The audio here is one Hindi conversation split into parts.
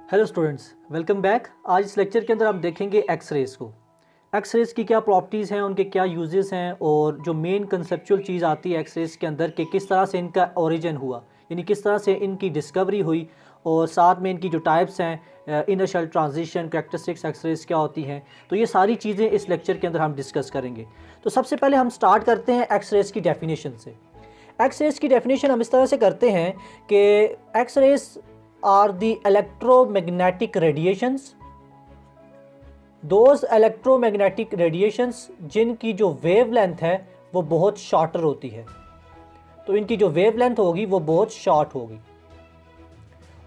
Hello students, welcome back. आज इस लेक्चर के अंदर हम देखेंगे एक्स-रेज़ को। एक्स-रेज़ की क्या प्रॉपर्टीज़ हैं, उनके क्या यूजेस हैं और जो मेन कंसेप्चुअल चीज़ आती है एक्स-रेज़ के अंदर कि किस तरह से इनका ओरिजिन हुआ, यानी किस तरह से इनकी डिस्कवरी हुई और साथ में इनकी जो टाइप्स हैं, inner shell transition, characteristic X rays क्या होती हैं, तो ये सारी चीज़ें इस लेक्चर के अंदर हम डिस्कस करेंगे। तो सबसे पहले हम स्टार्ट करते हैं एक्स-रेज़ की डेफिनेशन से। एक्स-रेज़ की डेफिनेशन हम इस तरह से करते हैं कि x-rays are the electromagnetic radiations, those electromagnetic radiations जिनकी जो वेवलेंथ है वो बहुत शॉर्टर होती है। तो इनकी जो वेवलेंथ होगी वो बहुत शॉर्ट होगी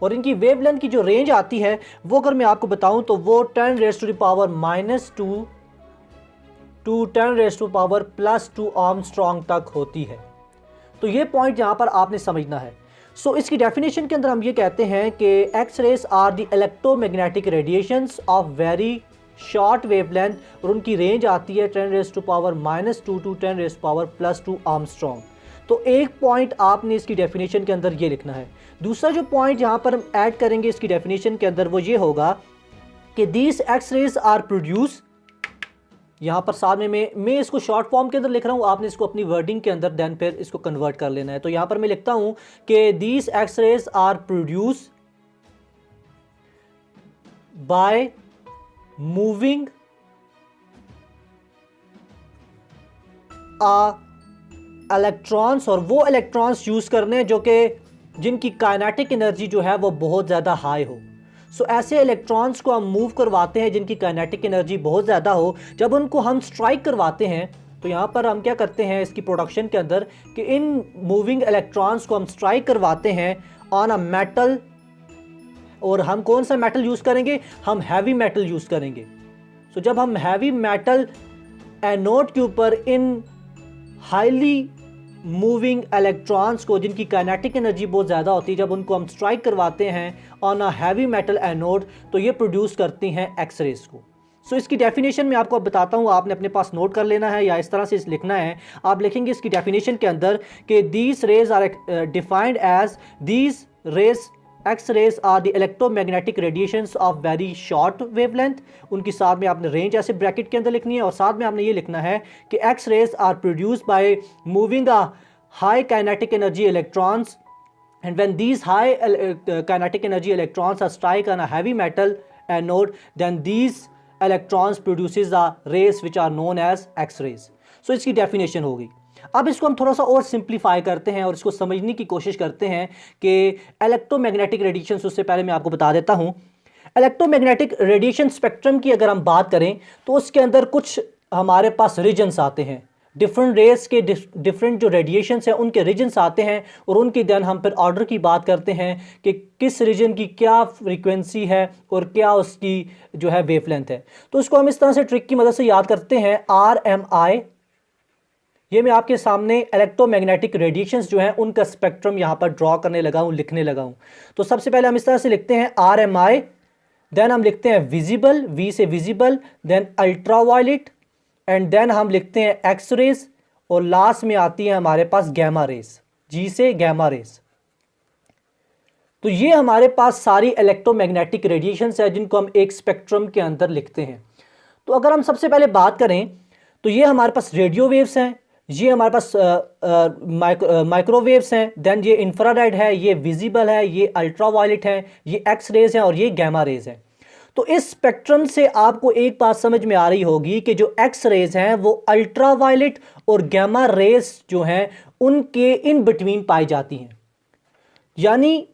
और इनकी वेवलेंथ की जो रेंज आती है वो अगर मैं आपको बताऊं तो वो 10 raise to the power -2 to 10 raise to power +2 angstrom तक होती है। तो ये पॉइंट यहाँ पर आपने समझना है। सो इसकी डेफिनेशन के अंदर हम ये कहते हैं कि X rays are the electromagnetic radiations of very short wavelength और उनकी रेंज आती है 10 raise to power -2 to 10 raise to power +2 angstrom. तो एक पॉइंट आपने इसकी डेफिनेशन के अंदर ये लिखना है। दूसरा जो पॉइंट यहाँ पर हम ऐड करेंगे इसकी डेफिनेशन के अंदर वो ये होगा कि दीज एक्स-रेज आर प्रोड्यूस, यहाँ पर साथ में मैं इसको शॉर्ट फॉर्म के अंदर लिख रहा हूँ, आपने इसको अपनी वर्डिंग के अंदर देन फिर इसको कन्वर्ट कर लेना है। तो यहाँ पर मैं लिखता हूँ कि these X rays are produce by moving electrons, और वो इलेक्ट्रॉन्स यूज़ करने जो कि जिनकी काइनेटिक एनर्जी जो है वो बहुत ज़्यादा हाई हो। सो ऐसे इलेक्ट्रॉन्स को हम मूव करवाते हैं जिनकी काइनेटिक एनर्जी बहुत ज़्यादा हो। जब उनको हम स्ट्राइक करवाते हैं तो यहाँ पर हम क्या करते हैं इसकी प्रोडक्शन के अंदर कि इन मूविंग इलेक्ट्रॉन्स को हम स्ट्राइक करवाते हैं ऑन अ मेटल, और हम कौन सा मेटल यूज़ करेंगे? हम हैवी मेटल यूज़ करेंगे। सो जब हम हैवी मेटल एनोड के ऊपर इन हाईली मूविंग इलेक्ट्रॉन्स को जिनकी काइनेटिक एनर्जी बहुत ज़्यादा होती है, जब उनको हम स्ट्राइक करवाते हैं on a heavy metal anode तो ये प्रोड्यूस करती हैं एक्स-रेज को। सो इसकी डेफिनेशन मैं आपको बताता हूँ, आपने अपने पास नोट कर लेना है या इस तरह से लिखना है। आप लिखेंगे इसकी डेफिनेशन के अंदर कि these rays are defined as these rays X rays are the electromagnetic radiations of very short wavelength. उनकी साथ में आपने रेंज ऐसे ब्रैकेट के अंदर लिखनी है और साथ में आपने ये लिखना है कि X rays are produced by moving a high kinetic energy electrons, and when these high kinetic energy electrons are strike on a heavy metal anode, then these electrons produces the rays which are known as X-rays. So इसकी डेफिनेशन होगी। अब इसको हम थोड़ा सा और सिंप्लीफाई करते हैं और इसको समझने की कोशिश करते हैं कि इलेक्ट्रोमैग्नेटिक रेडिएशन। उससे पहले मैं आपको बता देता हूँ, इलेक्ट्रोमैग्नेटिक रेडिएशन स्पेक्ट्रम की अगर हम बात करें तो उसके अंदर कुछ हमारे पास रीजन्स आते हैं, डिफरेंट रेस के डिफरेंट जो रेडिएशंस हैं उनके रीजन्स आते हैं और उनकी देन हम फिर ऑर्डर की बात करते हैं कि किस रीजन की क्या फ्रीक्वेंसी है और क्या उसकी जो है वेवलेंथ है। तो उसको हम इस तरह से ट्रिक की मदद से याद करते हैं, RMI। ये मैं आपके सामने इलेक्ट्रोमैग्नेटिक रेडिएशंस जो हैं उनका स्पेक्ट्रम यहाँ पर ड्रॉ करने लगा हूँ, लिखने लगा हूँ। तो सबसे पहले हम इस तरह से लिखते हैं RMI, देन हम लिखते हैं विजिबल, V से visible, then ultraviolet, and then हम लिखते हैं एक्स-रेज, और लास्ट में आती है हमारे पास गैमा रेज, G से गैमा रेज। तो ये हमारे पास सारी इलेक्ट्रोमैग्नेटिक रेडिएशंस है जिनको हम एक स्पेक्ट्रम के अंदर लिखते हैं। तो अगर हम सबसे पहले बात करें तो ये हमारे पास रेडियो वेव्स हैं, ये हमारे पास माइक्रोवेव्स हैं, देन ये इंफ्रारेड है, ये विजिबल है, ये अल्ट्रावायलेट है, ये एक्स-रेज है और ये गैमा रेज है। तो इस स्पेक्ट्रम से आपको एक बात समझ में आ रही होगी कि जो एक्स-रेज हैं वो अल्ट्रावायलेट और गैमा रेज जो हैं उनके इन बिटवीन पाई जाती हैं। यानी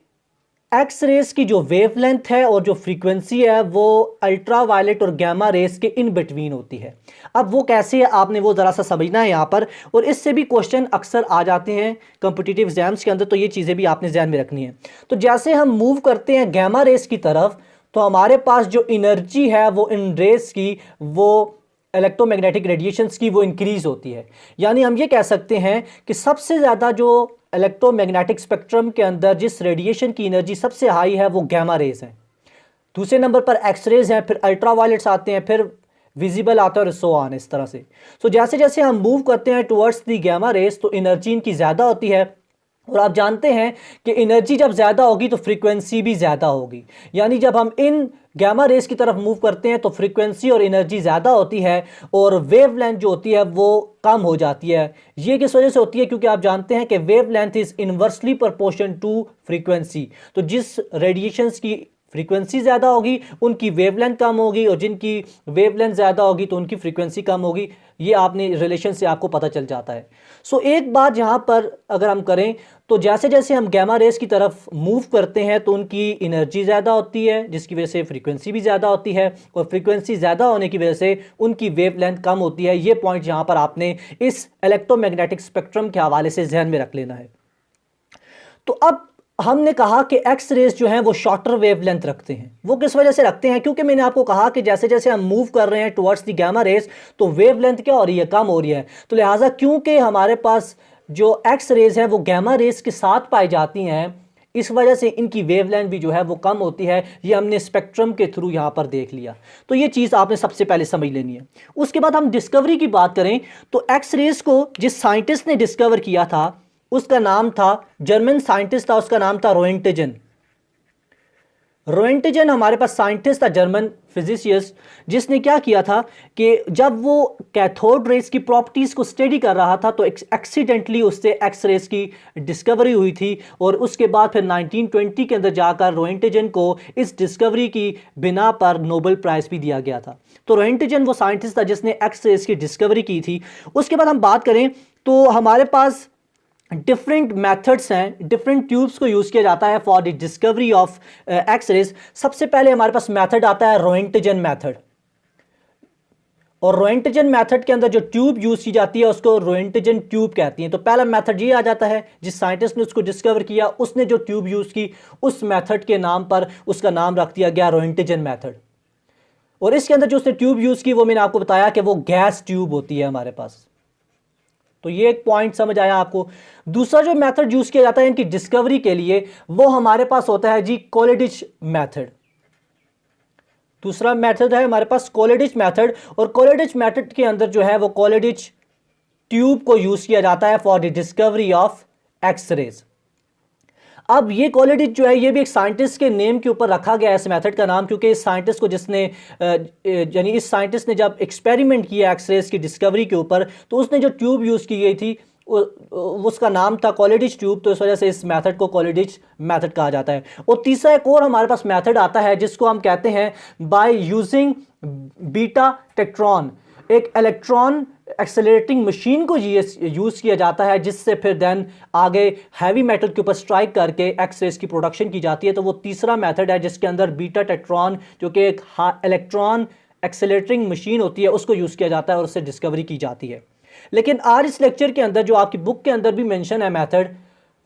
एक्स-रेज की जो वेवलेंथ है और जो फ्रीक्वेंसी है वो अल्ट्रावायलेट और गैमा रेज के इन बिटवीन होती है। अब वो कैसे है आपने वो ज़रा सा समझना है यहाँ पर, और इससे भी क्वेश्चन अक्सर आ जाते हैं कॉम्पिटिटिव एग्जाम्स के अंदर, तो ये चीज़ें भी आपने ध्यान में रखनी है। तो जैसे हम मूव करते हैं गैमा रेज की तरफ तो हमारे पास जो एनर्जी है वो इन रेज की, वो इलेक्ट्रोमैग्नेटिक रेडिएशंस की, वो इंक्रीज होती है। यानी हम ये कह सकते हैं कि सबसे ज़्यादा जो इलेक्ट्रोमैग्नेटिक स्पेक्ट्रम के अंदर जिस रेडिएशन की एनर्जी सबसे हाई है वो गैमा रेज है, दूसरे नंबर पर एक्स-रेज हैं, फिर अल्ट्रावायलेट्स आते हैं, फिर विजिबल आता है और सो ऑन, इस तरह से। सो जैसे जैसे हम मूव करते हैं टुवर्ड्स दी गैमा रेज तो एनर्जी इनकी ज़्यादा होती है, और आप जानते हैं कि एनर्जी जब ज़्यादा होगी तो फ्रीक्वेंसी भी ज़्यादा होगी, यानी जब हम इन गामा रेस की तरफ मूव करते हैं तो फ्रीक्वेंसी और एनर्जी ज़्यादा होती है और वेवलेंथ जो होती है वो कम हो जाती है। ये किस वजह से होती है? क्योंकि आप जानते हैं कि wavelength is inversely proportion to frequency. तो जिस रेडिएशंस की फ्रीक्वेंसी ज़्यादा होगी उनकी वेवलेंथ कम होगी, और जिनकी वेवलेंथ ज़्यादा होगी तो उनकी फ्रीक्वेंसी कम होगी। ये आपने रिलेशन से आपको पता चल जाता है। सो एक बात यहाँ पर अगर हम करें तो जैसे जैसे हम गामा रेस की तरफ मूव करते हैं तो उनकी एनर्जी ज़्यादा होती है, जिसकी वजह से फ्रीक्वेंसी भी ज़्यादा होती है, और फ्रीक्वेंसी ज़्यादा होने की वजह से उनकी वेवलेंथ कम होती है। ये पॉइंट यहाँ पर आपने इस इलेक्ट्रोमैग्नेटिक स्पेक्ट्रम के हवाले से जहन में रख लेना है। तो अब हमने कहा कि एक्स रेस जो हैं वो शॉर्टर वेवलेंथ रखते हैं। वो किस वजह से रखते हैं? क्योंकि मैंने आपको कहा कि जैसे जैसे हम मूव कर रहे हैं टुवर्ड्स द गामा रेस तो वेवलेंथ क्या हो रही है? कम हो रही है। तो लिहाजा क्योंकि हमारे पास जो एक्स रेस है वो गामा रेस के साथ पाई जाती हैं, इस वजह से इनकी वेवलेंथ भी जो है वो कम होती है। ये हमने स्पेक्ट्रम के थ्रू यहाँ पर देख लिया। तो ये चीज़ आपने सबसे पहले समझ लेनी है। उसके बाद हम डिस्कवरी की बात करें तो एक्स रेस को जिस साइंटिस्ट ने डिस्कवर किया था उसका नाम था, जर्मन साइंटिस्ट था, उसका नाम था रोएंटजेन। रोएंटजेन हमारे पास साइंटिस्ट था, जर्मन फिजिसिस्ट, जिसने क्या किया था कि जब वो कैथोड रेस की प्रॉपर्टीज़ को स्टडी कर रहा था तो एक्सीडेंटली उससे एक्स रेस की डिस्कवरी हुई थी, और उसके बाद फिर 1920 के अंदर जाकर रोएंटजेन को इस डिस्कवरी की बिना पर नोबेल प्राइज़ भी दिया गया था। तो रोएंटजेन वो साइंटिस्ट था जिसने एक्स रेस की डिस्कवरी की थी। उसके बाद हम बात करें तो हमारे पास डिफरेंट मेथड्स हैं, डिफरेंट ट्यूब्स को यूज़ किया जाता है for the discovery of X rays. सबसे पहले हमारे पास मेथड आता है रोएंटजेन मेथड, और रोएंटजेन मेथड के अंदर जो ट्यूब यूज़ की जाती है उसको रोएंटजेन ट्यूब कहती हैं। तो पहला मेथड ये आ जाता है, जिस साइंटिस्ट ने उसको डिस्कवर किया उसने जो ट्यूब यूज़ की उस मेथड के नाम पर उसका नाम रख दिया गया रोएंटजेन मेथड। और इसके अंदर जो उसने ट्यूब यूज़ की वो मैंने आपको बताया कि वो गैस ट्यूब होती है हमारे पास। तो ये एक पॉइंट समझ आया आपको। दूसरा जो मेथड यूज किया जाता है इनकी डिस्कवरी के लिए वो हमारे पास होता है जी कोलिडिच मेथड। दूसरा मेथड है हमारे पास कोलिडिच मेथड, और कोलिडिच मेथड के अंदर जो है वो कोलिडिच ट्यूब को यूज किया जाता है for the discovery of X rays. अब ये कोलिडिच जो है ये भी एक साइंटिस्ट के नेम के ऊपर रखा गया है इस मेथड का नाम, क्योंकि इस साइंटिस्ट को जिसने यानी इस साइंटिस्ट ने जब एक्सपेरिमेंट किया एक्सरेज की डिस्कवरी के ऊपर तो उसने जो ट्यूब यूज़ की गई थी उसका नाम था कोलिडिच ट्यूब, तो इस वजह से इस मेथड को कोलिडिच मेथड कहा जाता है। और तीसरा एक और हमारे पास मेथड आता है जिसको हम कहते हैं बाय यूजिंग बीटा टेक्ट्रॉन। एक इलेक्ट्रॉन एक्सेलरेटिंग मशीन को यूज़ किया जाता है जिससे फिर देन आगे हैवी मेटल के ऊपर स्ट्राइक करके एक्स रेज की प्रोडक्शन की जाती है। तो वो तीसरा मेथड है जिसके अंदर बीटा टेक्ट्रॉन जो कि एक इलेक्ट्रॉन एक्सेलरेटिंग मशीन होती है उसको यूज़ किया जाता है और उससे डिस्कवरी की जाती है। लेकिन आज इस लेक्चर के अंदर जो आपकी बुक के अंदर भी मेंशन है मेथड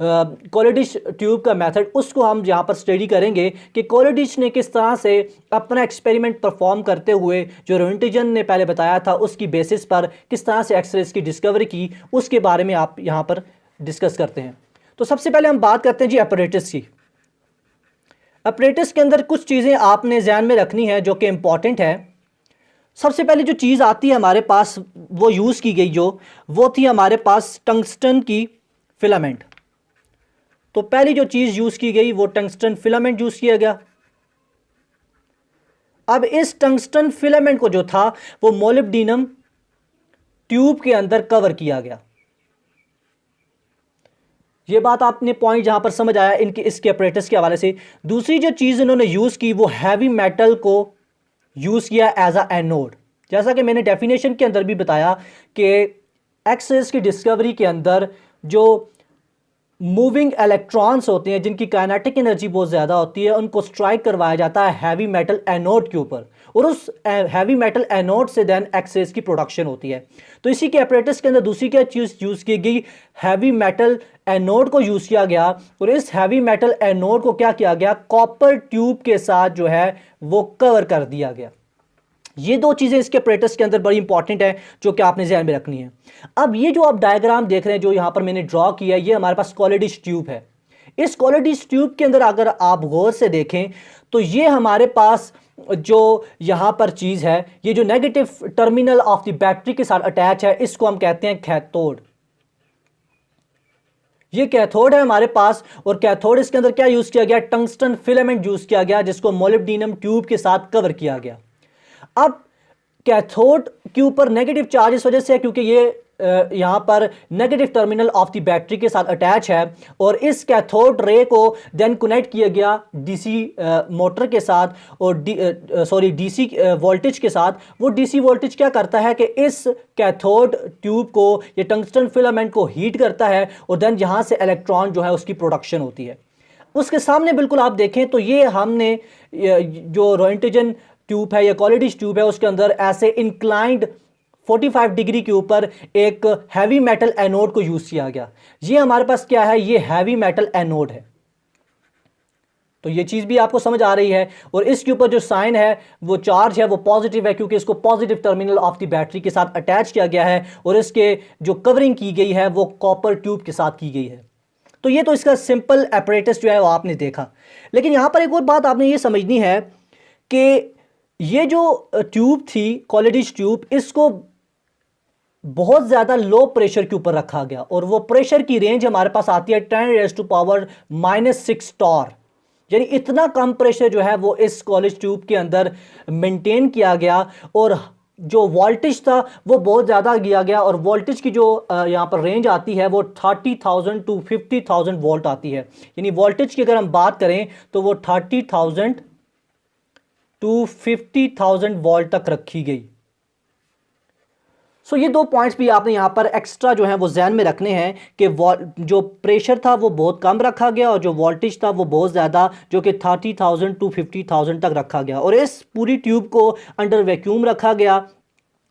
कोलिडिच ट्यूब का मेथड, उसको हम यहाँ पर स्टडी करेंगे कि कोलिडिच ने किस तरह से अपना एक्सपेरिमेंट परफॉर्म करते हुए जो रोएंटजेन ने पहले बताया था उसकी बेसिस पर किस तरह से एक्सरेज की डिस्कवरी की, उसके बारे में आप यहाँ पर डिस्कस करते हैं। तो सबसे पहले हम बात करते हैं जी अपरेटस की। अपरेटस के अंदर कुछ चीज़ें आपने ध्यान में रखनी है जो कि इम्पॉर्टेंट है। सबसे पहले जो चीज़ आती है हमारे पास वो यूज़ की गई जो वो थी हमारे पास टंगस्टन की फिलामेंट। तो पहली जो चीज़ यूज़ की गई वो टंगस्टन फिलामेंट यूज़ किया गया। अब इस टंगस्टन फिलामेंट को जो था वो मोलिब्डेनम ट्यूब के अंदर कवर किया गया। ये बात आपने पॉइंट जहां पर समझ आया इनके इसके अपरेटस के हवाले से। दूसरी जो चीज़ इन्होंने यूज़ की वो हैवी मेटल को यूज़ किया एज अ एनोड। जैसा कि मैंने डेफिनेशन के अंदर भी बताया कि एक्स-रेज की डिस्कवरी के अंदर जो मूविंग इलेक्ट्रॉन्स होते हैं जिनकी काइनेटिक एनर्जी बहुत ज़्यादा होती है उनको स्ट्राइक करवाया जाता है हैवी मेटल एनोड के ऊपर, और उस हैवी मेटल एनोड से देन एक्स-रेज की प्रोडक्शन होती है। तो इसी के अपरेटस के अंदर दूसरी क्या चीज़ यूज़ की गई, हैवी मेटल एनोड को यूज़ किया गया, और इस हैवी मेटल एनोड को क्या किया गया, कॉपर ट्यूब के साथ जो है वो कवर कर दिया गया। ये दो चीज़ें इसके अपरेटस के अंदर बड़ी इंपॉर्टेंट है जो कि आपने ध्यान में रखनी है। अब ये जो आप डायग्राम देख रहे हैं जो यहाँ पर मैंने ड्रॉ किया है ये हमारे पास कोलिडिच ट्यूब है। इस कोलिडिच ट्यूब के अंदर अगर आप गौर से देखें तो ये हमारे पास जो यहाँ पर चीज़ है ये जो negative terminal of the battery के साथ अटैच है इसको हम कहते हैं कैथोड। ये कैथोड है हमारे पास, और कैथोड इसके अंदर क्या यूज किया गया, टंगस्टन फिलामेंट यूज किया गया जिसको मोलिब्डेनम ट्यूब के साथ कवर किया गया। अब कैथोड के ऊपर नेगेटिव चार्ज इस वजह से है क्योंकि ये यहाँ पर negative terminal of the battery के साथ अटैच है, और इस कैथोड रे को देन कनेक्ट किया गया डीसी मोटर के साथ, और डीसी वोल्टेज के साथ। वो डीसी वोल्टेज क्या करता है कि इस कैथोड ट्यूब को, ये टंगस्टन फिलामेंट को हीट करता है, और देन यहाँ से इलेक्ट्रॉन जो है उसकी प्रोडक्शन होती है। उसके सामने बिल्कुल आप देखें तो ये हमने जो रोएंटजन ट्यूब है या कॉलिडिज ट्यूब है उसके अंदर ऐसे इंक्लाइंड 45 डिग्री के ऊपर एक हैवी मेटल एनोड को यूज किया गया। ये हमारे पास क्या है, ये हैवी मेटल एनोड है। तो ये चीज भी आपको समझ आ रही है, और इसके ऊपर जो साइन है वो चार्ज है वो पॉजिटिव है क्योंकि इसको positive terminal of the battery के साथ अटैच किया गया है, और इसके जो कवरिंग की गई है वो कॉपर ट्यूब के साथ की गई है। तो ये तो इसका सिंपल एपरेटस जो है वो आपने देखा। लेकिन यहां पर एक और बात आपने ये समझनी है कि ये जो ट्यूब थी कॉलिडिज ट्यूब, इसको बहुत ज़्यादा लो प्रेशर के ऊपर रखा गया, और वो प्रेशर की रेंज हमारे पास आती है 10⁻⁻⁻⁶ टॉर, यानी इतना कम प्रेशर जो है वो इस कॉलिज ट्यूब के अंदर मेंटेन किया गया, और जो वोल्टेज था वो बहुत ज़्यादा किया गया, और वोल्टेज की जो यहाँ पर रेंज आती है वो 30,000 to 50,000 वोल्ट आती है। यानी वोल्टेज की अगर हम बात करें तो वो 30,000 to 50,000 वोल्ट तक रखी गई। सो ये दो पॉइंट्स भी आपने यहाँ पर एक्स्ट्रा जो है वो जहन में रखने हैं कि जो प्रेशर था वो बहुत कम रखा गया, और जो वोल्टेज था वो बहुत ज़्यादा, जो कि 30,000 to 50,000 तक रखा गया, और इस पूरी ट्यूब को अंडर वैक्यूम रखा गया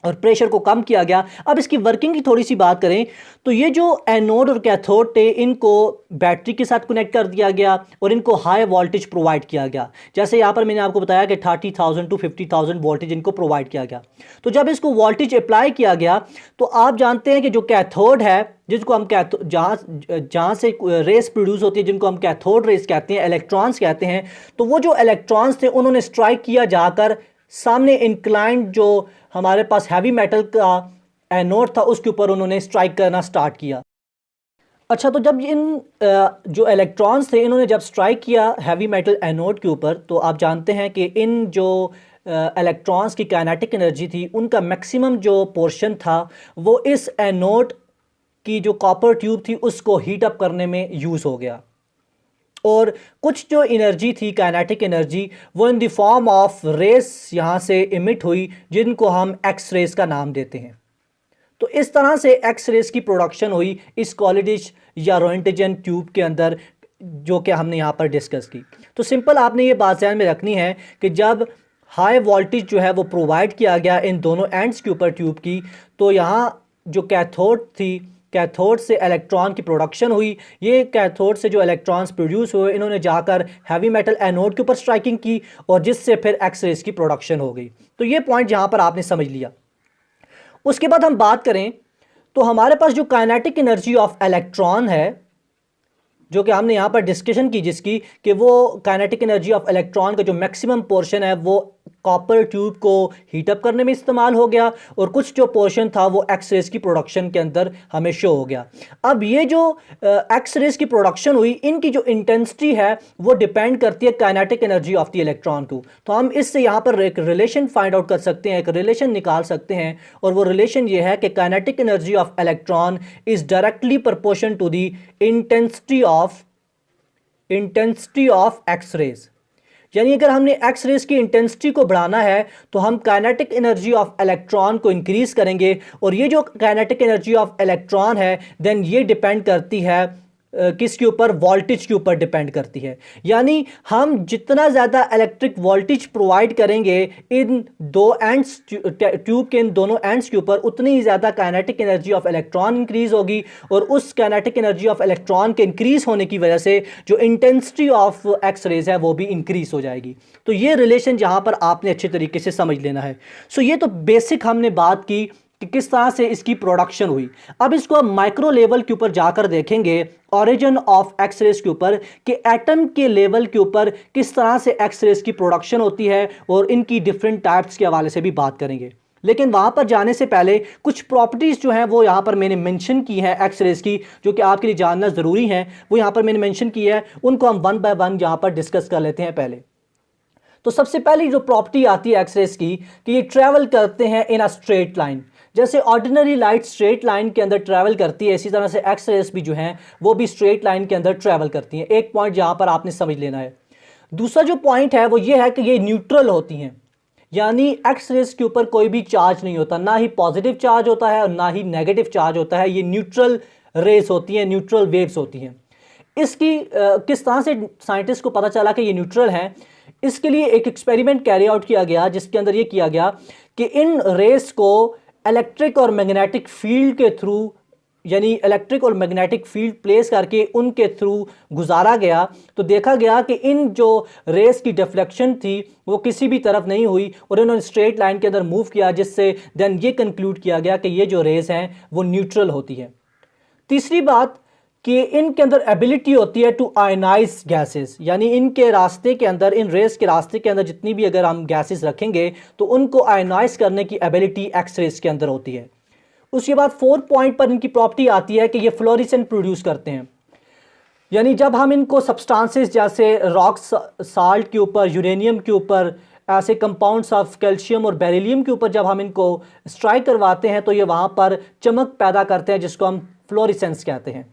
और प्रेशर को कम किया गया। अब इसकी वर्किंग की थोड़ी सी बात करें तो ये जो एनोड और कैथोड थे इनको बैटरी के साथ कनेक्ट कर दिया गया, और इनको हाई वोल्टेज प्रोवाइड किया गया। जैसे यहाँ पर मैंने आपको बताया कि 30,000 to 50,000 वोल्टेज इनको प्रोवाइड किया गया। तो जब इसको वोल्टेज अप्लाई किया गया तो आप जानते हैं कि जो कैथोड है, जिसको हम जहाँ से रेस प्रोड्यूस होती है, जिनको हम कैथोड रेस कहते हैं, इलेक्ट्रॉन्स कहते हैं, तो वो जो इलेक्ट्रॉन्स थे उन्होंने स्ट्राइक किया जाकर सामने इंक्लाइंड जो हमारे पास हैवी मेटल का एनोड था उसके ऊपर उन्होंने स्ट्राइक करना स्टार्ट किया। अच्छा, तो जब इन जो इलेक्ट्रॉन्स थे इन्होंने जब स्ट्राइक किया हैवी मेटल एनोड के ऊपर, तो आप जानते हैं कि इन जो इलेक्ट्रॉन्स की काइनेटिक एनर्जी थी उनका मैक्सिमम जो पोर्शन था वो इस एनोड की जो कॉपर ट्यूब थी उसको हीट अप करने में यूज़ हो गया, और कुछ जो एनर्जी थी काइनेटिक एनर्जी वो in the form of rays यहाँ से इमिट हुई जिनको हम एक्स रेस का नाम देते हैं। तो इस तरह से एक्स रेस की प्रोडक्शन हुई इस कॉलिडिज या रोएंटजन ट्यूब के अंदर, जो कि हमने यहाँ पर डिस्कस की। तो सिंपल आपने ये बात ध्यान में रखनी है कि जब हाई वोल्टेज जो है वो प्रोवाइड किया गया इन दोनों एंड्स के ऊपर ट्यूब की, तो यहाँ जो कैथोड थी, कैथोड से इलेक्ट्रॉन की प्रोडक्शन हुई। ये कैथोड से जो इलेक्ट्रॉन्स प्रोड्यूस हुए इन्होंने जाकर हैवी मेटल एनोड के ऊपर स्ट्राइकिंग की, और जिससे फिर एक्स रेस की प्रोडक्शन हो गई। तो ये पॉइंट यहाँ पर आपने समझ लिया। उसके बाद हम बात करें तो हमारे पास जो काइनेटिक एनर्जी ऑफ इलेक्ट्रॉन है, जो कि हमने यहाँ पर डिस्कशन की जिसकी कि वो काइनेटिक एनर्जी ऑफ इलेक्ट्रॉन का जो मैक्सिमम पोर्शन है वो कॉपर ट्यूब को हीटअप करने में इस्तेमाल हो गया, और कुछ जो पोर्शन था वो एक्स रेस की प्रोडक्शन के अंदर हमें शो हो गया। अब ये जो एक्स रेस की प्रोडक्शन हुई, इनकी जो इंटेंसिटी है वो डिपेंड करती है kinetic energy of the electron को। तो हम इससे यहाँ पर एक रिलेशन फाइंड आउट कर सकते हैं, एक रिलेशन निकाल सकते हैं, और वो रिलेशन ये है कि kinetic energy of electron is directly proportion to the intensity of X rays. यानी अगर हमने एक्स रेस की इंटेंसिटी को बढ़ाना है तो हम काइनेटिक एनर्जी ऑफ इलेक्ट्रॉन को इंक्रीज करेंगे, और ये जो काइनेटिक एनर्जी ऑफ इलेक्ट्रॉन है देन ये डिपेंड करती है किसके ऊपर, वोल्टेज के ऊपर डिपेंड करती है। यानी हम जितना ज़्यादा इलेक्ट्रिक वोल्टेज प्रोवाइड करेंगे इन दो एंड्स ट्यूब के इन दोनों एंड्स के ऊपर, उतनी ही ज़्यादा kinetic energy of electron increase होगी, और उस काइनेटिक एनर्जी ऑफ इलेक्ट्रॉन के इंक्रीज होने की वजह से जो इंटेंसिटी ऑफ एक्स रेज है वो भी इंक्रीज हो जाएगी। तो ये रिलेशन यहाँ पर आपने अच्छे तरीके से समझ लेना है। सो ये तो बेसिक हमने बात की कि किस तरह से इसकी प्रोडक्शन हुई। अब इसको हम माइक्रो लेवल के ऊपर जाकर देखेंगे, ओरिजिन ऑफ एक्स रेस के ऊपर, कि एटम के लेवल के ऊपर किस तरह से एक्स रेस की प्रोडक्शन होती है, और इनकी डिफरेंट टाइप्स के हवाले से भी बात करेंगे। लेकिन वहाँ पर जाने से पहले कुछ प्रॉपर्टीज़ जो हैं वो यहाँ पर मैंने मेंशन की है एक्स रेज की, जो कि आपके लिए जानना ज़रूरी है, वो यहाँ पर मैंने मेंशन की है, उनको हम वन बाय वन यहाँ पर डिस्कस कर लेते हैं। पहले तो सबसे पहली जो प्रॉपर्टी आती है एक्स रेज की कि ये ट्रैवल करते हैं इन अ स्ट्रेट लाइन। जैसे ऑर्डिनरी लाइट स्ट्रेट लाइन के अंदर ट्रैवल करती है, इसी तरह से एक्स रेज भी जो हैं वो भी स्ट्रेट लाइन के अंदर ट्रैवल करती हैं। एक पॉइंट यहाँ पर आपने समझ लेना है। दूसरा जो पॉइंट है वो ये है कि ये न्यूट्रल होती हैं, यानी एक्स रेज के ऊपर कोई भी चार्ज नहीं होता, ना ही पॉजिटिव चार्ज होता है और ना ही नेगेटिव चार्ज होता है। ये न्यूट्रल रेज होती हैं, न्यूट्रल वेव्स होती हैं। इसकी किस तरह से साइंटिस्ट को पता चला कि ये न्यूट्रल हैं? इसके लिए एक एक्सपेरिमेंट कैरी आउट किया गया, जिसके अंदर ये किया गया कि इन रेस को इलेक्ट्रिक और मैग्नेटिक फील्ड के थ्रू, यानी इलेक्ट्रिक और मैग्नेटिक फील्ड प्लेस करके उनके थ्रू गुजारा गया। तो देखा गया कि इन जो रेस की डिफ्लेक्शन थी वो किसी भी तरफ नहीं हुई और इन्होंने स्ट्रेट लाइन के अंदर मूव किया, जिससे देन ये कंक्लूड किया गया कि ये जो रेस हैं वो न्यूट्रल होती है। तीसरी बात कि इनके अंदर एबिलिटी होती है टू आयनाइज गैसेस, यानी इनके रास्ते के अंदर, इन रेस के रास्ते के अंदर जितनी भी अगर हम गैसेस रखेंगे तो उनको आयनाइज करने की एबिलिटी एक्स रेस के अंदर होती है। उसके बाद 4 पॉइंट पर इनकी प्रॉपर्टी आती है कि ये फ्लोरेसेंट प्रोड्यूस करते हैं, यानी जब हम इनको सब्सटेंसेस जैसे रॉक साल्ट के ऊपर, यूरेनियम के ऊपर, ऐसे कंपाउंड्स ऑफ कैल्शियम और बेरिलियम के ऊपर जब हम इनको स्ट्राइक करवाते हैं तो ये वहाँ पर चमक पैदा करते हैं, जिसको हम फ्लोरेसेंस कहते हैं।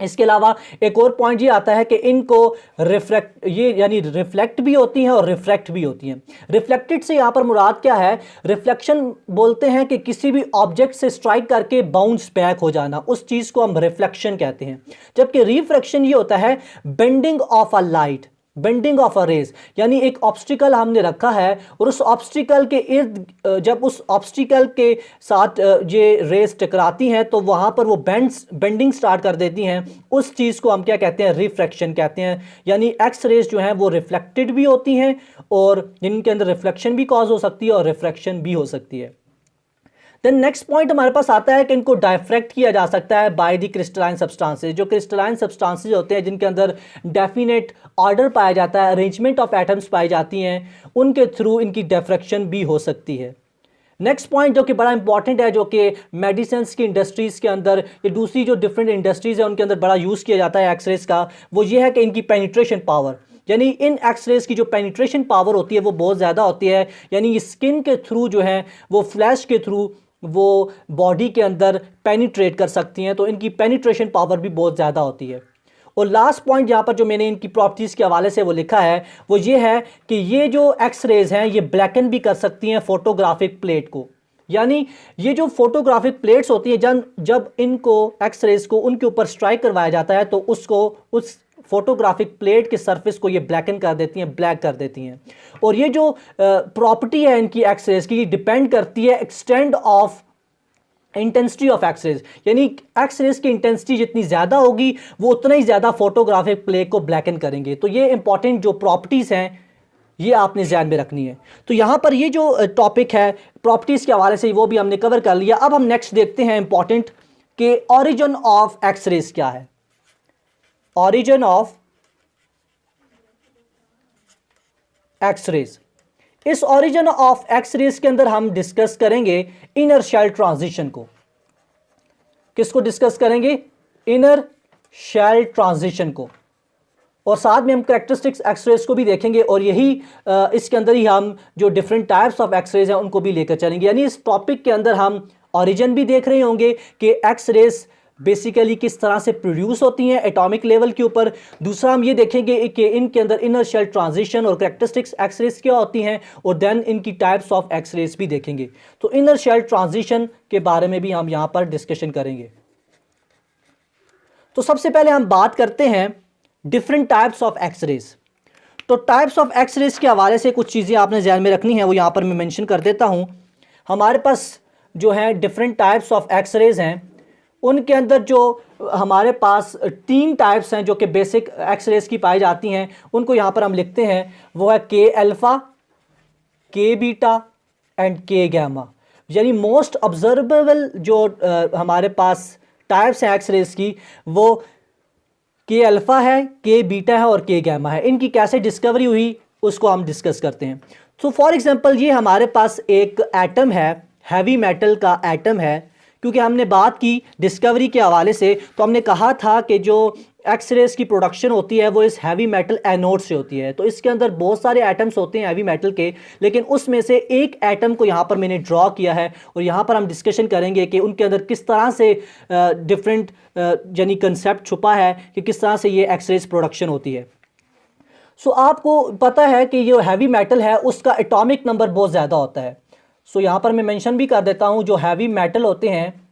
इसके अलावा एक और पॉइंट ये आता है कि इनको रिफ्लेक्ट, ये यानी रिफ्लेक्ट भी होती हैं और रिफ्रैक्ट भी होती हैं। रिफ्लेक्टेड से यहाँ पर मुराद क्या है? रिफ्लेक्शन बोलते हैं कि किसी भी ऑब्जेक्ट से स्ट्राइक करके बाउंस बैक हो जाना, उस चीज़ को हम रिफ्लेक्शन कहते हैं। जबकि रिफ्रैक्शन ये होता है bending of a light, bending of a rays, यानी एक ऑब्स्टिकल हमने रखा है और उस ऑब्स्टिकल के इर्द, जब उस ऑब्स्टिकल के साथ ये रेज टकराती हैं तो वहाँ पर वो बेंडिंग स्टार्ट कर देती हैं। उस चीज़ को हम क्या कहते हैं? रिफ्रैक्शन कहते हैं। यानी एक्स रेज जो हैं वो रिफ्लेक्टेड भी होती हैं और जिनके अंदर रिफ्लेक्शन भी कॉज हो सकती है और रिफ्रैक्शन भी हो सकती है। देन नेक्स्ट पॉइंट हमारे पास आता है कि इनको डायफ्रैक्ट किया जा सकता है बाय द क्रिस्टलाइन सब्सटेंसेस। जो क्रिस्टलाइन सब्सटेंसेस होते हैं जिनके अंदर डेफिनेट ऑर्डर पाया जाता है, अरेंजमेंट ऑफ एटम्स पाई जाती हैं, उनके थ्रू इनकी डिफ्रैक्शन भी हो सकती है। नेक्स्ट पॉइंट जो कि बड़ा इंपॉर्टेंट है, जो कि मेडिसिन की इंडस्ट्रीज़ के अंदर या दूसरी जो डिफरेंट इंडस्ट्रीज़ है उनके अंदर बड़ा यूज़ किया जाता है एक्सरेज का, वो ये है कि इनकी पेनिट्रेशन पावर, यानी इन एक्सरेज की जो पेनिट्रेशन पावर होती है वो बहुत ज़्यादा होती है। यानी स्किन के थ्रू जो है वो फ्लैश के थ्रू वो बॉडी के अंदर पेनिट्रेट कर सकती हैं, तो इनकी पेनिट्रेशन पावर भी बहुत ज़्यादा होती है। और लास्ट पॉइंट यहाँ पर जो मैंने इनकी प्रॉपर्टीज़ के हवाले से वो लिखा है वो ये है कि ये जो एक्स रेज हैं ये ब्लैकन भी कर सकती हैं फोटोग्राफिक प्लेट को। यानी ये जो फोटोग्राफिक प्लेट्स होती हैं जब इनको एक्स रेज को उनके ऊपर स्ट्राइक करवाया जाता है तो उसको, उस फोटोग्राफिक प्लेट के सरफेस को ये ब्लैकन कर देती हैं, ब्लैक कर देती हैं। और ये जो प्रॉपर्टी है इनकी एक्स रेज की, ये डिपेंड करती है extend of intensity of X rays, यानी एक्स रेज की इंटेंसिटी जितनी ज़्यादा होगी वो उतना ही ज़्यादा फोटोग्राफिक प्लेट को ब्लैकन करेंगे। तो ये इंपॉर्टेंट जो प्रॉपर्टीज़ हैं ये आपने ध्यान में रखनी है। तो यहाँ पर ये जो टॉपिक है प्रॉपर्टीज़ के हवाले से वो भी हमने कवर कर लिया। अब हम नेक्स्ट देखते हैं इंपॉर्टेंट कि ऑरिजिन ऑफ एक्स रेज क्या है। ऑरिजिन ऑफ एक्स रेज, इस ऑरिजिन ऑफ एक्स रेज के अंदर हम डिस्कस करेंगे इनर शेल ट्रांजिशन को। किसको डिस्कस करेंगे? इनर शेल ट्रांजिशन को। और साथ में हम कैरेक्टरिस्टिक्स एक्स रेज को भी देखेंगे और यही इसके अंदर ही हम जो different types of X rays हैं उनको भी लेकर चलेंगे। यानी इस टॉपिक के अंदर हम ऑरिजिन भी देख रहे होंगे कि एक्स रेज बेसिकली किस तरह से प्रोड्यूस होती हैं एटॉमिक लेवल के ऊपर। दूसरा हम ये देखेंगे कि इनके अंदर इनर शेल ट्रांजिशन और कैरेक्टरिस्टिक्स एक्स रेज क्या होती हैं और देन इनकी टाइप्स ऑफ एक्स रेज भी देखेंगे। तो इनर शेल ट्रांजिशन के बारे में भी हम यहाँ पर डिस्कशन करेंगे। तो सबसे पहले हम बात करते हैं different types of X rays. तो टाइप्स ऑफ एक्स रेज के हवाले से कुछ चीज़ें आपने ध्यान में रखनी है, वो यहाँ पर मैं मेंशन कर देता हूँ। हमारे पास जो है different types of X rays हैं, उनके अंदर जो हमारे पास 3 टाइप्स हैं जो कि बेसिक एक्स रेज की पाई जाती हैं, उनको यहाँ पर हम लिखते हैं। वो है के अल्फ़ा, के बीटा एंड के गैमा। यानी मोस्ट ऑब्जर्वेबल जो हमारे पास टाइप्स हैं एक्स रेज की वो के अल्फ़ा है, के बीटा है और के गैमा है। इनकी कैसे डिस्कवरी हुई उसको हम डिस्कस करते हैं। तो फॉर एग्जांपल ये हमारे पास एक एटम है हैवी मेटल का एटम है, क्योंकि हमने बात की डिस्कवरी के हवाले से, तो हमने कहा था कि जो एक्सरेज की प्रोडक्शन होती है वो इस हैवी मेटल एनोड से होती है। तो इसके अंदर बहुत सारे एटम्स होते हैं हैवी मेटल के, लेकिन उसमें से एक एटम को यहाँ पर मैंने ड्रॉ किया है और यहाँ पर हम डिस्कशन करेंगे कि उनके अंदर किस तरह से डिफरेंट यानी कंसेप्ट छुपा है कि किस तरह से ये एक्सरेज प्रोडक्शन होती है। सो आपको पता है कि जो हैवी मेटल है उसका एटॉमिक नंबर बहुत ज़्यादा होता है। सो यहाँ पर मैं मेंशन भी कर देता हूँ, जो हैवी मेटल होते हैं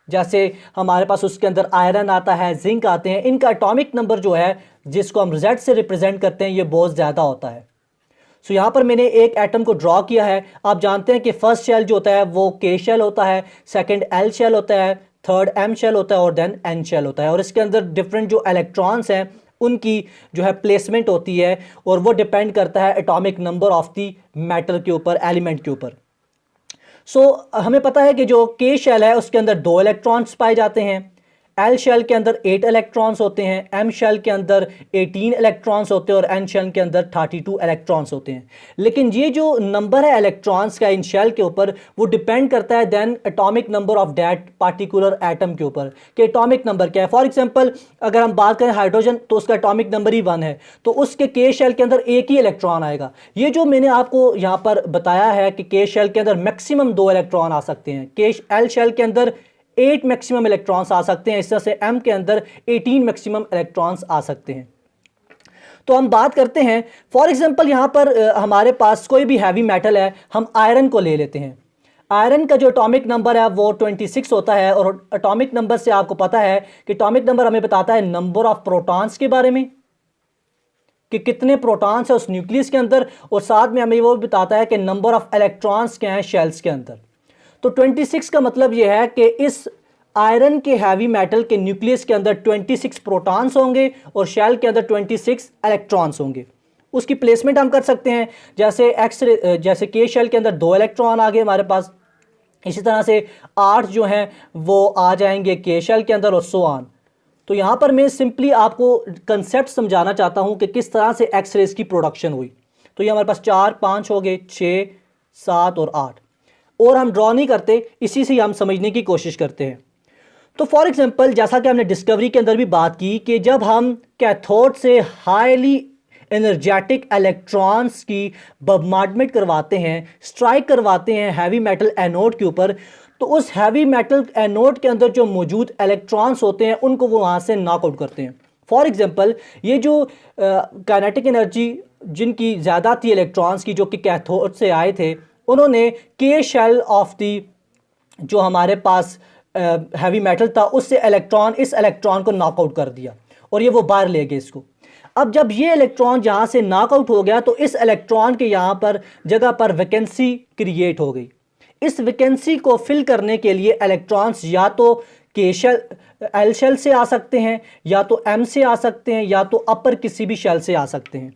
जैसे हमारे पास उसके अंदर आयरन आता है, जिंक आते हैं, इनका एटॉमिक नंबर जो है जिसको हम Z से रिप्रेजेंट करते हैं ये बहुत ज़्यादा होता है। सो यहाँ पर मैंने एक एटम को ड्रॉ किया है। आप जानते हैं कि फर्स्ट शेल जो होता है वो K शेल होता है, सेकंड L शेल होता है, थर्ड M शेल होता है और देन N शेल होता है। और इसके अंदर डिफरेंट जो इलेक्ट्रॉन्स हैं उनकी जो है प्लेसमेंट होती है और वो डिपेंड करता है atomic number of the metal के ऊपर, एलिमेंट के ऊपर। हमें पता है कि जो K शेल है उसके अंदर 2 इलेक्ट्रॉन्स पाए जाते हैं, L शेल के अंदर 8 इलेक्ट्रॉन्स होते हैं, M शेल के अंदर 18 इलेक्ट्रॉन्स होते हैं और N शेल के अंदर 32 इलेक्ट्रॉन्स होते हैं। लेकिन ये जो नंबर है इलेक्ट्रॉन्स का इन शेल के ऊपर वो डिपेंड करता है then atomic number of that particular atom के ऊपर कि एटॉमिक नंबर क्या है। फॉर एग्जांपल अगर हम बात करें हाइड्रोजन तो उसका एटॉमिक नंबर ही 1 है, तो उसके K शेल के अंदर एक ही इलेक्ट्रॉन आएगा। ये जो मैंने आपको यहाँ पर बताया है कि K शेल के अंदर मैक्सिमम 2 इलेक्ट्रॉन आ सकते हैं, L शेल के अंदर 8 मैक्सिमम इलेक्ट्रॉन्स आ सकते हैं, इस तरह से M के अंदर 18 मैक्सिमम इलेक्ट्रॉन्स आ सकते हैं। तो हम बात करते हैं फॉर एग्जांपल यहाँ पर हमारे पास कोई भी हैवी मेटल है, हम आयरन को ले लेते हैं। आयरन का जो एटॉमिक नंबर है वो 26 होता है और एटॉमिक नंबर से आपको पता है कि एटॉमिक नंबर हमें बताता है नंबर ऑफ प्रोटॉन्स के बारे में कि कितने प्रोटॉन्स है उस न्यूक्लियस के अंदर, और साथ में हमें वो बताता है कि नंबर ऑफ इलेक्ट्रॉन्स क्या हैं शेल्स के अंदर। तो 26 का मतलब यह है कि इस आयरन के हैवी मेटल के न्यूक्लियस के अंदर 26 प्रोटॉन्स होंगे और शेल के अंदर 26 इलेक्ट्रॉन्स होंगे। उसकी प्लेसमेंट हम कर सकते हैं, जैसे K शेल के अंदर 2 इलेक्ट्रॉन आ गए हमारे पास, इसी तरह से 8 जो हैं वो आ जाएंगे K शेल के अंदर और सो ऑन। तो यहाँ पर मैं सिंपली आपको कंसेप्ट समझाना चाहता हूँ कि किस तरह से एक्सरेज की प्रोडक्शन हुई। तो ये हमारे पास 4, 5 हो गए, 6, 7 और 8, और हम ड्रॉ नहीं करते, इसी से हम समझने की कोशिश करते हैं। तो फॉर एग्जांपल जैसा कि हमने डिस्कवरी के अंदर भी बात की कि जब हम कैथोड से हाईली एनर्जेटिक इलेक्ट्रॉन्स की बम्बार्डमेंट करवाते हैं, स्ट्राइक करवाते हैं हैवी मेटल एनोड के ऊपर, तो उस हैवी मेटल एनोड के अंदर जो मौजूद इलेक्ट्रॉन्स होते हैं उनको वो वहाँ से नॉकआउट करते हैं। फॉर एग्जांपल ये जो काइनेटिक एनर्जी जिनकी ज़्यादा थी इलेक्ट्रॉन्स की, जो कि कैथोड से आए थे, उन्होंने K शेल ऑफ दी जो हमारे पास हैवी मेटल था उससे इस इलेक्ट्रॉन को नॉकआउट कर दिया और ये वो बाहर ले गए इसको। अब जब ये इलेक्ट्रॉन यहाँ से नॉकआउट हो गया तो इस इलेक्ट्रॉन के यहाँ पर जगह पर वैकेंसी क्रिएट हो गई। इस वैकेंसी को फिल करने के लिए इलेक्ट्रॉन्स या तो K शेल L शेल से आ सकते हैं, या तो M से आ सकते हैं, या तो अपर किसी भी शेल से आ सकते हैं।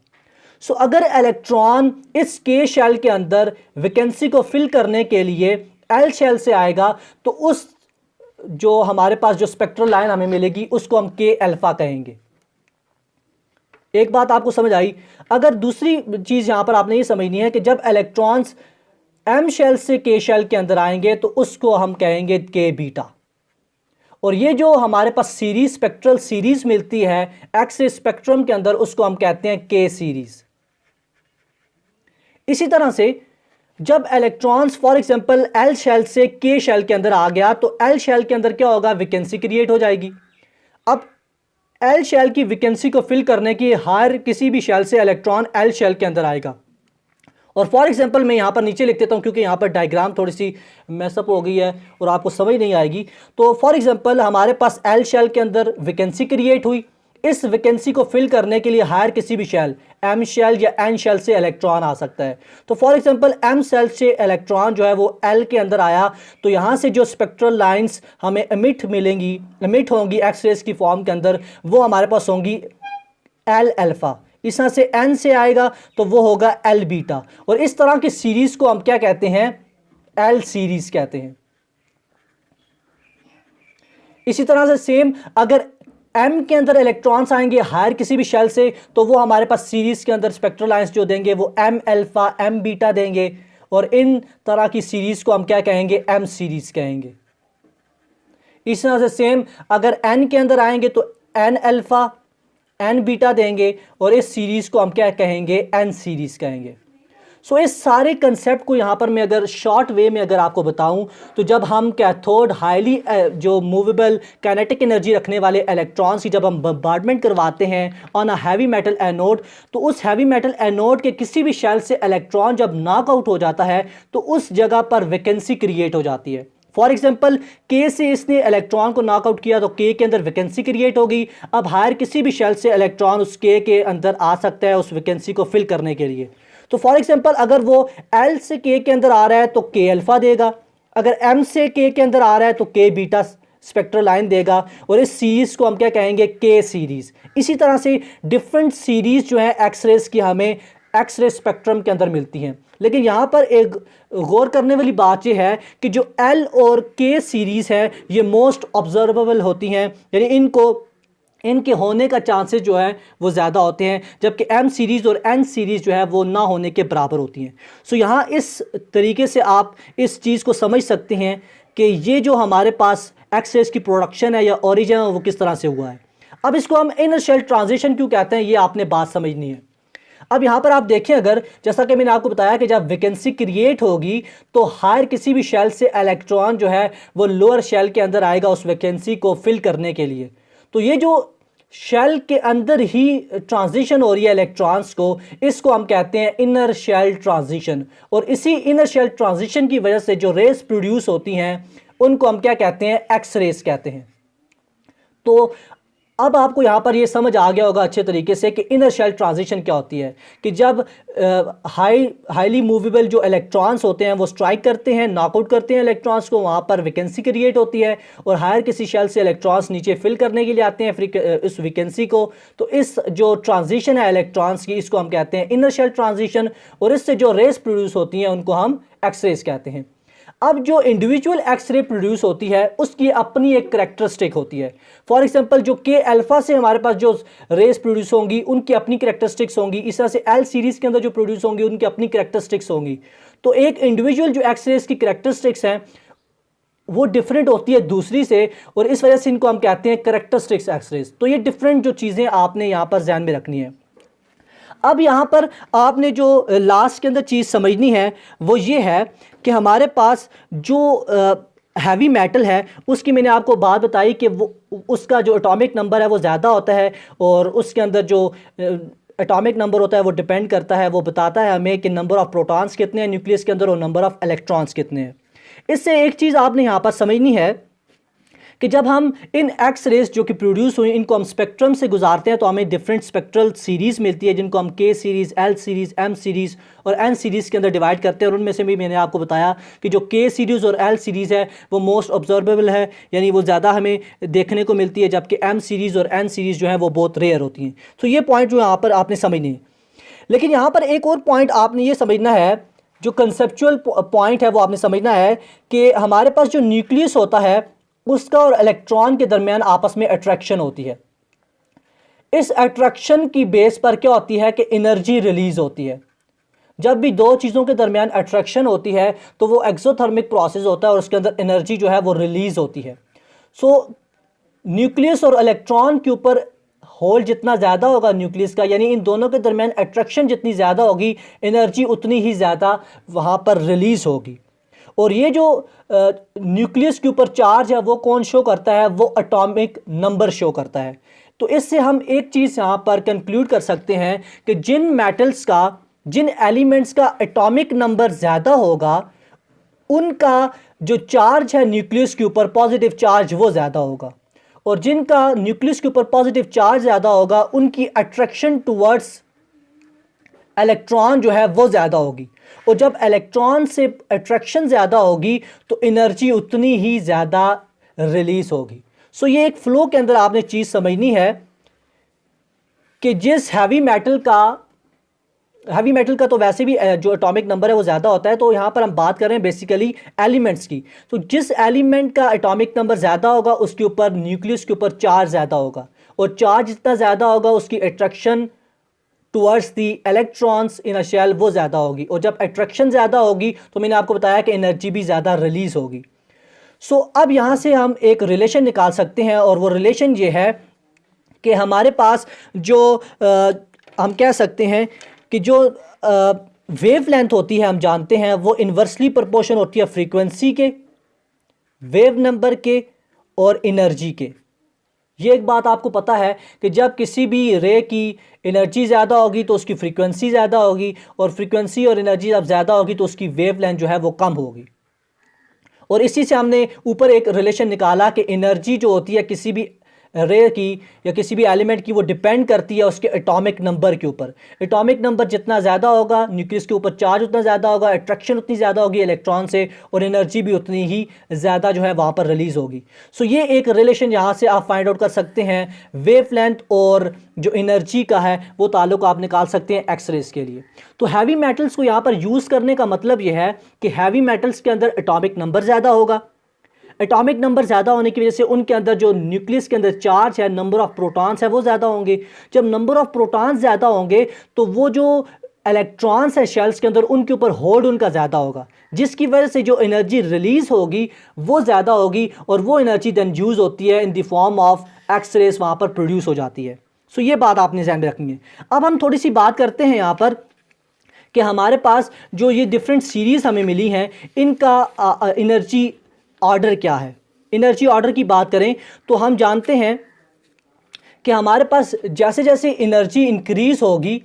सो अगर इलेक्ट्रॉन इस K शेल के अंदर वैकेंसी को फिल करने के लिए L शेल से आएगा तो उस जो हमारे पास जो स्पेक्ट्रल लाइन हमें मिलेगी उसको हम K अल्फा कहेंगे। एक बात आपको समझ आई। अगर दूसरी चीज़ यहाँ पर आपने ये समझनी है कि जब इलेक्ट्रॉन्स M शेल से K शेल के अंदर आएंगे तो उसको हम कहेंगे K बीटा, और ये जो हमारे पास सीरीज स्पेक्ट्रल सीरीज मिलती है एक्स स्पेक्ट्रम के अंदर उसको हम कहते हैं K सीरीज। इसी तरह से जब electrons for example L shell से K शेल के अंदर आ गया तो L शेल के अंदर क्या होगा, वैकेंसी क्रिएट हो जाएगी। अब L शेल की वैकेंसी को फिल करने की हर किसी भी शेल से इलेक्ट्रॉन L शेल के अंदर आएगा। और फॉर एग्जांपल मैं यहाँ पर नीचे लिख देता हूँ क्योंकि यहाँ पर डायग्राम थोड़ी सी मैसअप हो गई है और आपको समझ नहीं आएगी। तो फॉर एग्जांपल हमारे पास L शेल के अंदर वैकेंसी क्रिएट हुई, इस वैकेंसी को फिल करने के लिए हायर किसी भी शेल M शेल या N शेल से इलेक्ट्रॉन आ सकता है। तो फॉर एग्जांपल M शेल से इलेक्ट्रॉन जो है वो L के अंदर आया तो यहाँ से जो स्पेक्ट्रल लाइंस हमें एमिट होंगी एक्सरेज की फॉर्म के अंदर, वो हमारे पास होंगी L अल्फा। इस तरह से N से आएगा तो वो होगा L बीटा, और इस तरह की सीरीज को हम क्या कहते हैं, L सीरीज कहते हैं। इसी तरह से सेम अगर M के अंदर इलेक्ट्रॉन्स आएंगे हायर किसी भी शेल से तो वो हमारे पास सीरीज के अंदर स्पेक्ट्रल लाइंस जो देंगे वो M अल्फा M बीटा देंगे, और इन तरह की सीरीज़ को हम क्या कहेंगे, एम सीरीज़ कहेंगे। इस तरह से सेम अगर एन के अंदर आएंगे तो एन अल्फ़ा एन बीटा देंगे और इस सीरीज़ को हम क्या कहेंगे, एन सीरीज़ कहेंगे। सो इस सारे कंसेप्ट को यहाँ पर मैं अगर शॉर्ट वे में अगर आपको बताऊँ तो जब हम कैथोड हाईली जो मूवेबल काइनेटिक एनर्जी रखने वाले इलेक्ट्रॉन्स की जब हम बम्बार्डमेंट करवाते हैं on a heavy metal anode, तो उस हैवी मेटल एनोड के किसी भी शेल से इलेक्ट्रॉन जब नॉकआउट हो जाता है तो उस जगह पर वैकेंसी क्रिएट हो जाती है। फॉर एग्जाम्पल के से इसने इलेक्ट्रॉन को नॉकआउट किया तो के के अंदर वैकेंसी क्रिएट होगी। अब हायर किसी भी शेल से इलेक्ट्रॉन उस के अंदर आ सकता है उस वैकेंसी को फिल करने के लिए। तो फॉर एग्जांपल अगर वो एल से के के अंदर आ रहा है तो के अल्फा देगा, अगर एम से के अंदर आ रहा है तो के बीटा स्पेक्ट्रल लाइन देगा और इस सीरीज़ को हम क्या कहेंगे, के सीरीज़। इसी तरह से डिफरेंट सीरीज़ जो है एक्सरेज की हमें एक्सरे स्पेक्ट्रम के अंदर मिलती हैं। लेकिन यहाँ पर एक गौर करने वाली बात यह है कि जो एल और के सीरीज़ है ये मोस्ट ऑब्जर्वेबल होती हैं, यानी इनके होने का चांसेस जो है वो ज़्यादा होते हैं, जबकि एम सीरीज़ और एन सीरीज़ जो है वो ना होने के बराबर होती हैं। सो यहाँ इस तरीके से आप इस चीज़ को समझ सकते हैं कि ये जो हमारे पास एक्सरेज की प्रोडक्शन है या ओरिजिन है वो किस तरह से हुआ है। अब इसको हम इनर शेल ट्रांजिशन क्यों कहते हैं, ये आपने बात समझनी है। अब यहाँ पर आप देखें, अगर जैसा कि मैंने आपको बताया कि जब वैकेंसी क्रिएट होगी तो हायर किसी भी शेल से इलेक्ट्रॉन जो है वो लोअर शेल के अंदर आएगा उस वैकेंसी को फिल करने के लिए। तो ये जो शेल के अंदर ही ट्रांजिशन हो रही है इलेक्ट्रॉन्स को, इसको हम कहते हैं इनर शेल ट्रांजिशन। और इसी इनर शेल ट्रांजिशन की वजह से जो रेस प्रोड्यूस होती हैं उनको हम क्या कहते हैं, एक्स रेस कहते हैं। तो अब आपको यहाँ पर ये समझ आ गया होगा अच्छे तरीके से कि इनर शेल ट्रांजिशन क्या होती है, कि जब हाईली मूवेबल जो इलेक्ट्रॉन्स होते हैं वो स्ट्राइक करते हैं, नॉकआउट करते हैं इलेक्ट्रॉन्स को, वहाँ पर वैकेंसी क्रिएट होती है और हायर किसी शेल से इलेक्ट्रॉन्स नीचे फिल करने के लिए आते हैं इस वैकेंसी को। तो इस जो ट्रांजिशन है इलेक्ट्रॉन्स की, इसको हम कहते हैं इनर शेल ट्रांजिशन। और इससे जो रेस प्रोड्यूस होती हैं उनको हम एक्स रेस कहते हैं। अब जो इंडिविजुअल एक्सरे प्रोड्यूस होती है उसकी अपनी एक करैक्टरिस्टिक होती है। फॉर एग्जांपल जो के अल्फा से हमारे पास जो रेस प्रोड्यूस होंगी उनकी अपनी करैक्टरिस्टिक्स होंगी, इस तरह से एल सीरीज़ के अंदर जो प्रोड्यूस होंगी उनकी अपनी करैक्टरिस्टिक्स होंगी। तो एक इंडिविजुअल जो एक्सरेज की करैक्टरिस्टिक्स हैं वो डिफरेंट होती है दूसरी से, और इस वजह से इनको हम कहते हैं करैक्टरिस्टिक्स एक्सरेज। तो ये डिफरेंट जो चीज़ें आपने यहाँ पर ध्यान में रखनी है। अब यहाँ पर आपने जो लास्ट के अंदर चीज़ समझनी है वो ये है कि हमारे पास जो हैवी मेटल है उसकी मैंने आपको बात बताई कि वो उसका जो एटॉमिक नंबर है वो ज़्यादा होता है, और उसके अंदर जो एटॉमिक नंबर होता है वो डिपेंड करता है, वो बताता है हमें कि नंबर ऑफ़ प्रोटॉन्स कितने हैं न्यूक्लियस के अंदर और नंबर ऑफ़ इलेक्ट्रॉन्स कितने हैं। इससे एक चीज़ आपने यहाँ पर समझनी है कि जब हम इन एक्स रेस जो कि प्रोड्यूस हुई इनको हम स्पेक्ट्रम से गुजारते हैं तो हमें डिफरेंट स्पेक्ट्रल सीरीज़ मिलती है, जिनको हम K series, L series, M series और एन सीरीज़ के अंदर डिवाइड करते हैं। और उनमें से भी मैंने आपको बताया कि जो के सीरीज़ और एल सीरीज़ है वो मोस्ट ऑब्जर्वेबल है, यानी वो ज़्यादा हमें देखने को मिलती है, जबकि एम सीरीज़ और एन सीरीज़ जो है वो बहुत रेयर होती हैं। तो ये पॉइंट जो यहाँ पर आपने समझनी है। लेकिन यहाँ पर एक और पॉइंट आपने ये समझना है, जो कंसेप्चुअल पॉइंट है वो आपने समझना है कि हमारे पास जो न्यूक्लियस होता है उसका और इलेक्ट्रॉन के दरमियान आपस में अट्रैक्शन होती है। इस अट्रैक्शन की बेस पर क्या होती है कि एनर्जी रिलीज होती है। जब भी दो चीज़ों के दरमियान अट्रैक्शन होती है तो वो एक्सोथर्मिक प्रोसेस होता है और उसके अंदर एनर्जी जो है वो रिलीज होती है। सो न्यूक्लियस और इलेक्ट्रॉन के ऊपर होल जितना ज़्यादा होगा न्यूक्लियस का, यानी इन दोनों के दरमियान अट्रैक्शन जितनी ज़्यादा होगी एनर्जी उतनी ही ज़्यादा वहाँ पर रिलीज होगी। और ये जो न्यूक्लियस के ऊपर चार्ज है वो कौन शो करता है, वो एटॉमिक नंबर शो करता है। तो इससे हम एक चीज़ यहाँ पर कंक्लूड कर सकते हैं कि जिन मेटल्स का, जिन एलिमेंट्स का एटॉमिक नंबर ज़्यादा होगा उनका जो चार्ज है न्यूक्लियस के ऊपर पॉजिटिव चार्ज वो ज़्यादा होगा, और जिनका न्यूक्लियस के ऊपर पॉजिटिव चार्ज ज़्यादा होगा उनकी अट्रैक्शन टुवर्ड्स इलेक्ट्रॉन जो है वो ज़्यादा होगी। और जब इलेक्ट्रॉन से अट्रैक्शन ज़्यादा होगी तो एनर्जी उतनी ही ज़्यादा रिलीज़ होगी। सो ये एक फ़्लो के अंदर आपने चीज़ समझनी है कि जिस हैवी मेटल का तो वैसे भी जो एटॉमिक नंबर है वो ज़्यादा होता है, तो यहाँ पर हम बात कर रहे हैं बेसिकली एलिमेंट्स की। तो जिस एलिमेंट का एटॉमिक नंबर ज़्यादा होगा उसके ऊपर न्यूक्लियस के ऊपर चार्ज ज़्यादा होगा, और चार्ज जितना ज़्यादा होगा उसकी attraction towards the electrons in a shell वो ज़्यादा होगी, और जब अट्रैक्शन ज़्यादा होगी तो मैंने आपको बताया कि एनर्जी भी ज़्यादा रिलीज़ होगी। सो अब यहाँ से हम एक रिलेशन निकाल सकते हैं, और वो रिलेशन ये है कि हमारे पास जो हम कह सकते हैं कि जो वेव लेंथ होती है, हम जानते हैं वो इन्वर्सली प्रोपोर्शन होती है फ्रीक्वेंसी के, वेव नंबर के और एनर्जी के। ये एक बात आपको पता है कि जब किसी भी रे की एनर्जी ज़्यादा होगी तो उसकी फ्रीक्वेंसी ज़्यादा होगी, और फ्रीक्वेंसी और एनर्जी जब ज़्यादा होगी तो उसकी वेव लेंथ जो है वो कम होगी। और इसी से हमने ऊपर एक रिलेशन निकाला कि एनर्जी जो होती है किसी भी रे की या किसी भी एलिमेंट की, वो डिपेंड करती है उसके एटॉमिक नंबर के ऊपर। एटॉमिक नंबर जितना ज़्यादा होगा, न्यूक्लियस के ऊपर चार्ज उतना ज़्यादा होगा, अट्रैक्शन उतनी ज़्यादा होगी इलेक्ट्रॉन से, और एनर्जी भी उतनी ही ज़्यादा जो है वहाँ पर रिलीज़ होगी। सो ये एक रिलेशन यहाँ से आप फाइंड आउट कर सकते हैं। वेव लेंथ और जो एनर्जी का है वो ताल्लुक आप निकाल सकते हैं एक्सरेज के लिए। तो हैवी मेटल्स को यहाँ पर यूज़ करने का मतलब ये है कि हैवी मेटल्स के अंदर एटॉमिक नंबर ज़्यादा होगा। एटॉमिक नंबर ज़्यादा होने की वजह से उनके अंदर जो न्यूक्लियस के अंदर चार्ज है, नंबर ऑफ़ प्रोटॉन्स है, वो ज़्यादा होंगे। जब नंबर ऑफ़ प्रोटॉन्स ज़्यादा होंगे तो वो जो इलेक्ट्रॉन्स हैं शेल्स के अंदर, उनके ऊपर होल्ड उनका ज़्यादा होगा, जिसकी वजह से जो एनर्जी रिलीज़ होगी वो ज़्यादा होगी, और वो एनर्जी देन यूज़ होती है in the form of X rays, वहाँ पर प्रोड्यूस हो जाती है। सो ये बात आपने ध्यान में रखनी है। अब हम थोड़ी सी बात करते हैं यहाँ पर कि हमारे पास जो ये डिफरेंट सीरीज़ हमें मिली हैं, इनका एनर्जी ऑर्डर क्या है। एनर्जी ऑर्डर की बात करें तो हम जानते हैं कि हमारे पास जैसे जैसे एनर्जी इंक्रीज़ होगी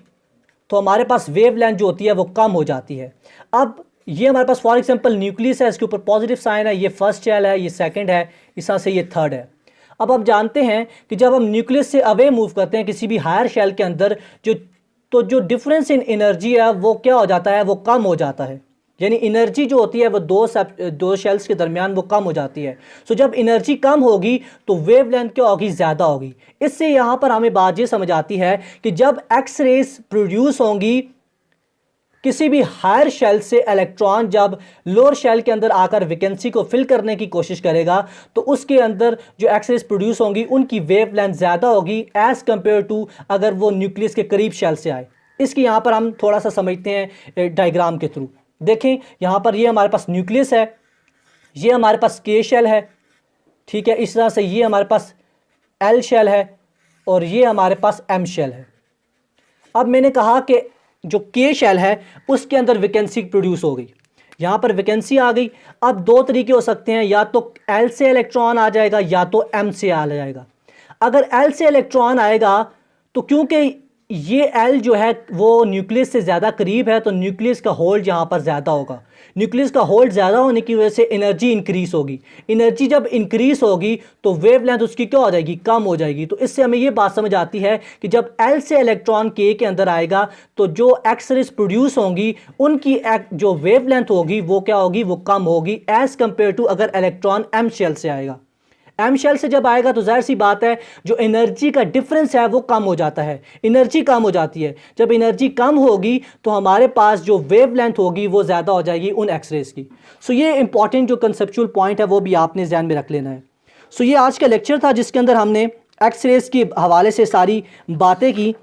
तो हमारे पास वेव लेंथ जो होती है वो कम हो जाती है। अब ये हमारे पास फॉर एग्जांपल न्यूक्लियस है, इसके ऊपर पॉजिटिव साइन है, ये फर्स्ट शेल है, ये सेकंड है, इस तरह से ये थर्ड है। अब आप जानते हैं कि जब हम न्यूक्लियस से अवे मूव करते हैं किसी भी हायर शेल के अंदर, जो डिफरेंस इन एनर्जी है वो क्या हो जाता है, वो कम हो जाता है। यानी एनर्जी जो होती है वो दो शेल्स के दरमियान वो कम हो जाती है। सो जब एनर्जी कम होगी तो वेव लेंथ क्या होगी, ज़्यादा होगी। इससे यहाँ पर हमें बात ये समझ आती है कि जब एक्स रेज प्रोड्यूस होंगी किसी भी हायर शेल से, इलेक्ट्रॉन जब लोअर शेल के अंदर आकर वैकेंसी को फिल करने की कोशिश करेगा तो उसके अंदर जो एक्स रेज प्रोड्यूस होंगी उनकी वेव लेंथ ज़्यादा होगी एज़ कम्पेयर टू अगर वो न्यूक्लियस के करीब शेल से आए। इसकी यहाँ पर हम थोड़ा सा समझते हैं डायग्राम के थ्रू। देखें यहाँ पर ये हमारे पास न्यूक्लियस है, ये हमारे पास के शेल है, ठीक है। इस तरह से ये हमारे पास एल शेल है और ये हमारे पास एम शेल है। अब मैंने कहा कि जो के शेल है उसके अंदर वैकेंसी प्रोड्यूस हो गई, यहाँ पर वैकेंसी आ गई। अब दो तरीके हो सकते हैं, या तो एल से इलेक्ट्रॉन आ जाएगा या तो एम से आ जाएगा। अगर एल से इलेक्ट्रॉन आएगा तो क्योंकि ये एल जो है वो न्यूक्लियस से ज़्यादा करीब है तो न्यूक्लियस का होल्ड यहाँ पर ज़्यादा होगा। न्यूक्लियस का होल्ड ज़्यादा होने की वजह से एनर्जी इंक्रीज़ होगी। एनर्जी जब इंक्रीज़ होगी तो वेव लेंथ उसकी क्या हो जाएगी, कम हो जाएगी। तो इससे हमें ये बात समझ आती है कि जब एल से इलेक्ट्रॉन के अंदर आएगा तो जो एक्स रेज प्रोड्यूस होंगी उनकी जो वेव लेंथ होगी वो क्या होगी, वो कम होगी एज़ कम्पेयर टू अगर इलेक्ट्रॉन एम शेल से आएगा। एम शेल से जब आएगा तो जाहिर सी बात है जो एनर्जी का डिफरेंस है वो कम हो जाता है, एनर्जी कम हो जाती है। जब एनर्जी कम होगी तो हमारे पास जो वेव लेंथ होगी वो ज़्यादा हो जाएगी उन एक्सरेज की। सो ये इंपॉर्टेंट जो कंसेप्चुअल पॉइंट है वो भी आपने ध्यान में रख लेना है। सो ये आज का लेक्चर था जिसके अंदर हमने एक्सरेज के हवाले से सारी बातें की,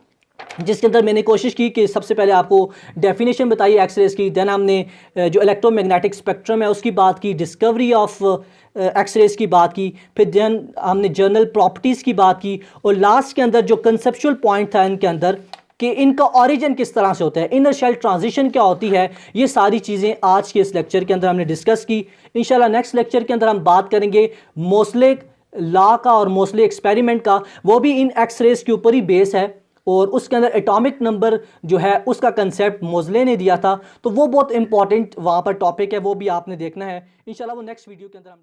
जिसके अंदर मैंने कोशिश की कि सबसे पहले आपको डेफिनेशन बताई एक्सरेज की, देन हमने जो इलेक्ट्रोमैग्नेटिक स्पेक्ट्रम है उसकी बात की, डिस्कवरी ऑफ एक्सरेज की बात की, फिर देन हमने जर्नल प्रॉपर्टीज़ की बात की, और लास्ट के अंदर जो कंसेप्चुअल पॉइंट था इनके अंदर कि इनका ओरिजिन किस तरह से होता है, इनर शेल ट्रांजिशन क्या होती है, ये सारी चीज़ें आज के इस लेक्चर के अंदर हमने डिस्कस की। इंशाल्लाह नेक्स्ट लेक्चर के अंदर हम बात करेंगे मोसले लॉ का और मोसले एक्सपेरिमेंट का, वो भी इन एक्सरेज के ऊपर ही बेस है, और उसके अंदर एटॉमिक नंबर जो है उसका कंसेप्ट मोसले ने दिया था। तो वो बहुत इंपॉर्टेंट वहाँ पर टॉपिक है, वो भी आपने देखना है इंशाल्लाह। वो नेक्स्ट वीडियो के अंदर हम